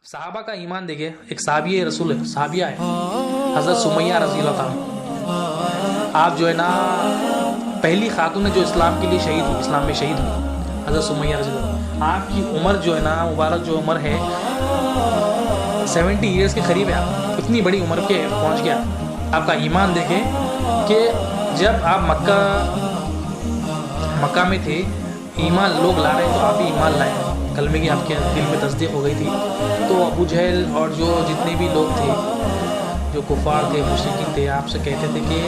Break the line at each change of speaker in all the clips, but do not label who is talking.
صحابہ کا ایمان دیکھیں. ایک صحابی رسول ہے, صحابیہ ہے حضرت سمیہ رضی اللہ تعالیٰ. آپ جو ہے نا پہلی خاتون ہے جو اسلام کے لیے شہید ہوئی, اسلام میں شہید ہوئی, حضرت سمیہ رضی اللہ. آپ کی عمر جو ہے نا مبارک جو عمر ہے 70 ایئرس کے قریب ہے. آپ اتنی بڑی عمر کے پہنچ گیا. آپ کا ایمان دیکھیں کہ جب آپ مکہ میں تھے, ایمان لوگ لا رہے تو آپ بھی ایمان لائے, کلمے کی آپ کے دل میں تصدیق ہو گئی تھی. تو ابو جہل اور جو جتنے بھی لوگ تھے جو کفار تھے, مشرکین تھے, آپ سے کہتے تھے کہ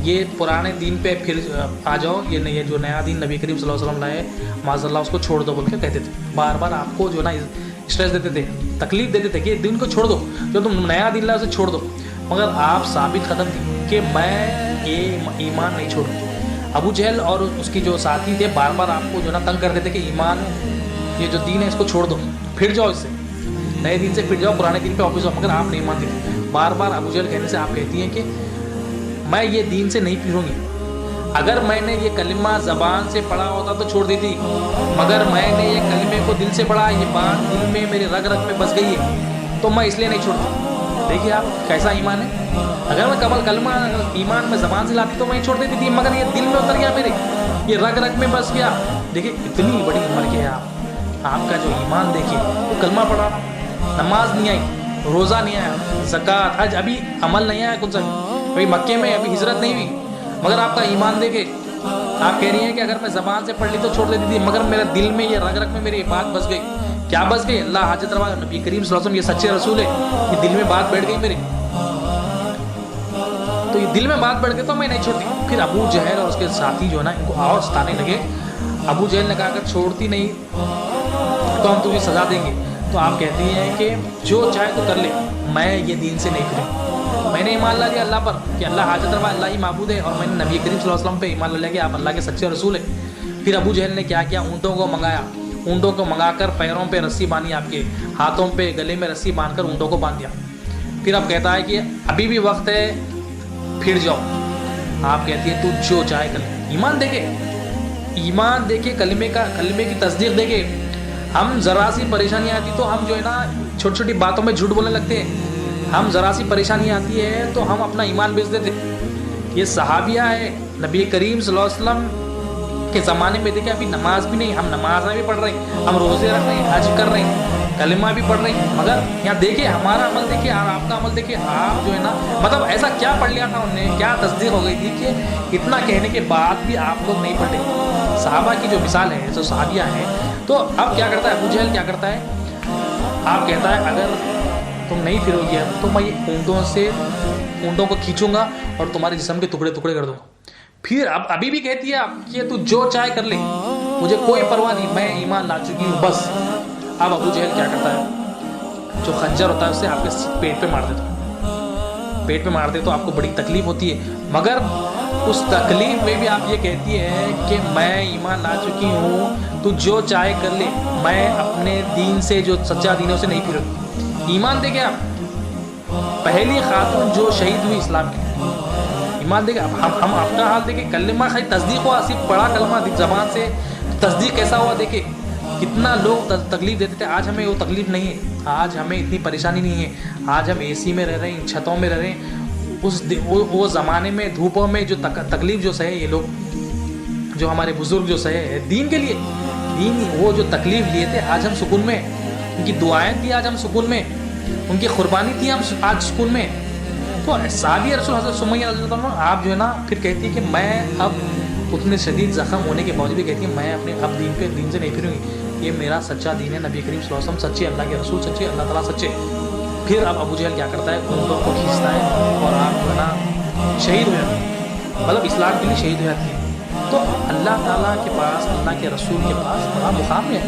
یہ پرانے دین پہ پھر آ جاؤ, یہ جو نیا دین نبی کریم صلی اللہ علیہ وسلم لائے معاذ اللہ اس کو چھوڑ دو بول کے کہتے تھے. بار بار آپ کو جو نا اسٹریس دیتے تھے, تکلیف دیتے تھے کہ دین کو چھوڑ دو, جو تم نیا دین لائے اسے چھوڑ دو. مگر آپ ثابت قدم تھے کہ میں یہ ایمان نہیں چھوڑوں. ابو جہل اور اس کی جو ساتھی تھے بار بار آپ کو جو نا تنگ کرتے تھے کہ ایمان یہ جو دین ہے اس کو چھوڑ دو, پھر جاؤ, اس سے نئے دین سے پھر جاؤ, پرانے دین پہ واپس جاؤ. مگر آپ نہیں مانتے. بار بار ابو جہل کہنے سے آپ کہتی ہیں کہ میں یہ دین سے نہیں پھروں گی. اگر میں نے یہ کلمہ زبان سے پڑھا ہوتا تو چھوڑ دیتی, مگر میں نے یہ کلمے کو دل سے پڑھا, یہ بات دل میں میرے رگ رگ میں بس گئی ہے تو میں اس لیے نہیں چھوڑتی. دیکھیے آپ کیسا ایمان ہے. اگر میں کلمہ ایمان میں زبان سے لاتی تو میں چھوڑ دیتی تھی, مگر یہ دل میں اتر گیا میرے, یہ رگ رگ میں بس گیا. دیکھیے اتنی بڑی عمر کے ہے آپ کا جو ایمان دیکھیے. وہ کلمہ پڑھا, نماز نہیں آئی, روزہ نہیں آیا, زکوٰۃ حج ابھی عمل نہیں آیا کچھ, ابھی مکے میں ابھی ہجرت نہیں ہوئی, مگر آپ کا ایمان دیکھے. آپ کہہ رہی ہیں کہ اگر میں زبان سے پڑھ لی تو چھوڑ دیتی تھی, مگر میرے دل میں یہ رگ رگ میں میری بات بس گئی. کیا بس گئی؟ اللہ حاجت روا نبی کریم صلی اللہ علیہ وسلم, یہ سچے رسول ہے, یہ دل میں بات بیٹھ گئی میرے, تو یہ دل میں بات بیٹھ گئی تو میں نہیں چھوڑتی. پھر ابو جہل اور اس کے ساتھی جو ہے نا ان کو اور ستانے لگے. ابو جہل نے کہا اگر چھوڑتی نہیں تو ہم تجھے سزا دیں گے. تو آپ کہتی ہیں کہ جو چاہے تو کر لے, میں یہ دین سے نہیں پھروں. میں نے ایمان لا لیا اللہ پر کہ اللہ حاجت روا, اللہ ہی معبود ہے, اور میں نے نبی کریم صلی اللہ علیہ وسلم پہ ایمان لا لیا کہ آپ اللہ کے سچے رسول ہیں. پھر ابو جہل نے کیا کیا, اونٹوں کو منگایا, اونٹوں کو منگا کر پیروں پہ رسی باندھی, آپ کے ہاتھوں پہ گلے میں رسی باندھ کر اونٹوں کو باندھ دیا. پھر اب کہتا ہے کہ ابھی بھی وقت ہے, پھر جاؤ. آپ کہتی ہے تو جو چاہے کر. ایمان دیکھے, ایمان دیکھے, کلمے کی تصدیق دیکھے. ہم ذرا سی پریشانی آتی تو ہم جو ہے نا چھوٹی چھوٹی باتوں میں جھوٹ بولنے لگتے ہیں. ہم ذرا سی پریشانی آتی ہے تو ہم اپنا ایمان بیچ دیتے. یہ صحابیہ ہے نبی کریم صلی اللہ علیہ وسلم کے زمانے میں. دیکھیں ابھی نماز بھی نہیں, ہم نمازیں بھی پڑھ رہے ہیں, ہم روزے رکھ رہے ہیں, حج کر رہے ہیں, کلمہ بھی پڑھ رہے ہیں, مگر یہاں دیکھیں ہمارا عمل دیکھیں اور آپ کا عمل دیکھیں. آپ جو ہے نا مطلب ایسا کیا پڑھ لیا تھا انہوں نے, کیا تصدیق ہو گئی تھی کہ اتنا کہنے کے بعد بھی آپ لوگ نہیں پڑھے. صحابہ کی جو مثال ہے, جو صحابیہ ہیں, تو اب کیا کرتا ہے ابو جہل, کیا کرتا ہے, آپ کہتا ہے اگر تم نہیں پھرو گے تو میں یہ اونٹوں کو کھینچوں گا اور تمہارے جسم کے ٹکڑے ٹکڑے کر دوں گا. پھر اب ابھی بھی کہتی ہے آپ کہ تو جو چاہے کر لے, مجھے کوئی پرواہ نہیں, میں ایمان لا چکی ہوں بس. اب ابو جہل کیا کرتا ہے, جو خنجر ہوتا ہے اسے آپ کے پیٹ پہ مار دیتا, پیٹ پہ مار دے تو آپ کو بڑی تکلیف ہوتی ہے, مگر اس تکلیف میں بھی آپ یہ کہتی ہے کہ میں ایمان لا چکی ہوں, تو جو چاہے کر لے, میں اپنے دین سے جو سچا دین ہے اسے نہیں پھروں. ایمان دیکھیں آپ, پہلی خاتون جو شہید ہوئی اسلام کی, ایمان دیکھیں. ہم اپنا حال دیکھیں, کلمہ خالی تصدیق ہوا, صرف پڑھا کلمہ زبان سے, تصدیق کیسا ہوا دیکھیں. کتنا لوگ تکلیف دیتے تھے, آج ہمیں وہ تکلیف نہیں ہے, آج ہمیں اتنی پریشانی نہیں ہے. آج ہم اے سی میں رہ رہے ہیں, چھتوں میں رہ رہے ہیں. وہ زمانے میں دھوپوں میں جو تکلیف جو سہے یہ لوگ, جو ہمارے بزرگ جو سہے دین کے لیے, دین وہ جو تکلیف لیے تھے, آج ہم سکون میں, ان کی دعائیں تھی آج ہم سکون میں, ان کی قربانی تھی ہم آج سکون میں. تو صحابی رسول حضرت سمیہ رضی اللہ عنہ, آپ جو ہے نا پھر کہتی ہے کہ میں اب اتنے شدید زخم ہونے کے باوجود بھی کہتی ہے میں اپنے اب دین سے نہیں پھروں گی, یہ میرا سچا دین ہے, نبی کریم صلی اللہ علیہ وسلم سچے, اللہ کے رسول سچے, اللہ تعالیٰ سچے. پھر اب ابو جہل کیا کرتا ہے, اونٹوں کو کھینچتا ہے اور آپ جو ہے نا شہید ہو جاتے ہیں, مطلب اسلام کے لیے شہید ہو جاتی ہے. تو اللہ تعالیٰ کے پاس, اللہ کے رسول کے پاس بڑا مقام ہے.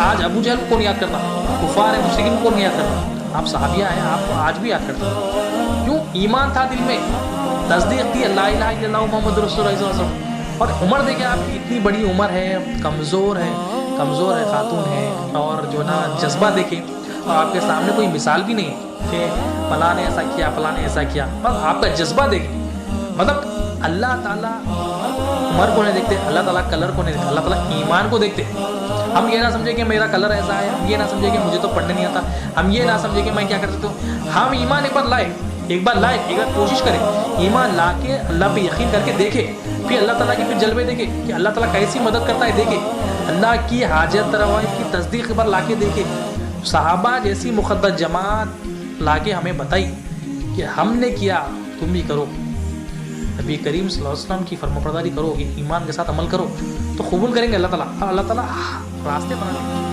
آج ابو جہل کو کون یاد کرنا, کفار ہے مشرکین کو کون یاد کرنا, آپ صحابیہ ہیں, آپ کو آج بھی یاد کرتے ہیں. کیوں؟ ایمان تھا دل میں, تصدیق تھی اللہ الہ الا اللہ محمد رسول اللہ صلی اللہ علیہ وسلم. اور عمر دیکھیں آپ کی, اتنی بڑی عمر ہے, کمزور ہے خاتون ہے, اور جو نا جذبہ دیکھیں, اور آپ کے سامنے کوئی مثال بھی نہیں کہ فلاں نے ایسا کیا, فلاں نے ایسا کیا, بس آپ کا جذبہ دیکھیں. مطلب اللہ تعالیٰ عمر کو نہیں دیکھتے, اللہ تعالیٰ کلر کو نہیں دیکھتے, اللہ تعالیٰ ایمان کو دیکھتے. ہم یہ نہ سمجھے کہ میرا کلر ایسا ہے, ہم یہ نہ سمجھے کہ مجھے تو پڑھنے نہیں آتا, ہم یہ نہ سمجھے کہ میں کیا کر سکتا ہوں. ہم ایمان ایک بار لائے, ایک بار کوشش کریں, ایمان لا کے اللہ پہ یقین کر کے دیکھے, پھر اللہ تعالیٰ کے پھر جلوے دیکھے کہ اللہ تعالیٰ کیسی مدد کرتا ہے, دیکھے اللہ کی حاجت روائی کی تصدیق ایک بار لا کے دیکھے. صحابہ جیسی مقدس جماعت لا کے ہمیں بتائی کہ ہم نے کیا, تم بھی کرو. نبی کریم صلی اللہ علیہ وسلم کی فرمانبرداری کرو, ایمان کے ساتھ عمل کرو تو قبول کریں گے اللہ تعالیٰ, اور اللہ تعالیٰ راستے بنا دیں گے.